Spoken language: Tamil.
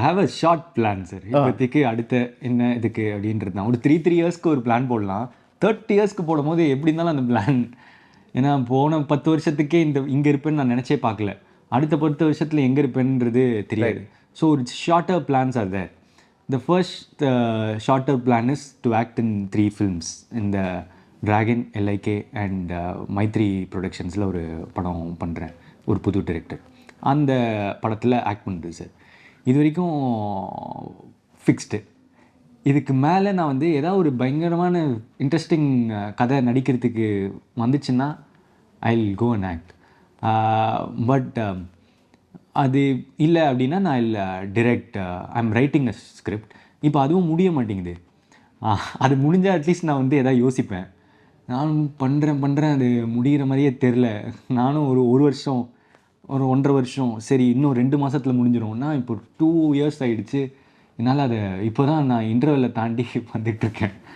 Have a short plan sir. இப்போதைக்கு அடுத்த என்ன இதுக்கு அப்படின்றது தான். ஒரு 3 இயர்ஸ்க்கு ஒரு பிளான் போடலாம். 30 இயர்ஸ்க்கு போடும்போது எப்படி இருந்தாலும் அந்த பிளான், ஏன்னா போன 10 வருஷத்துக்கே இங்கே இருப்பேன்னு நான் நினச்சே பார்க்கல. அடுத்த 10 வருஷத்தில் எங்கே இருப்பேன்றது தெரியாது. ஸோ ஒரு shorter plans are there. The first shorter plan is to act in 3 films. இந்த டிராகன், எல்ஐகே அண்ட் மைத்ரி ப்ரொடக்ஷன்ஸில் ஒரு படம் பண்ணுறேன், ஒரு புது டைரக்டர். அந்த படத்தில் ஆக்ட் பண்ணுறது சார். இது வரைக்கும் ஃபிக்ஸ்டு. இதுக்கு மேலே நான் வந்து ஏதாவது ஒரு பயங்கரமான இன்ட்ரெஸ்டிங் கதை நடிக்கிறதுக்கு வந்துச்சுன்னா I will go and act. But அது இல்லை அப்படின்னா நான் இல்லை direct. I am writing a script. இப்போ அதுவும் முடிய மாட்டேங்குது. அது முடிஞ்சால் அட்லீஸ்ட் நான் வந்து எதாவது யோசிப்பேன். நானும் பண்ணுறேன் அது முடிகிற மாதிரியே தெரில. நானும் ஒரு வருஷம், ஒரு 1.5 வருஷம், சரி இன்னும் 2 மாதத்தில் முடிஞ்சிடும்னா இப்போ 2 இயர்ஸ் ஆகிடுச்சு. என்னால் அதை இப்போ தான் நான் இன்டர்வெல்லை தாண்டி வந்துட்டுருக்கேன்.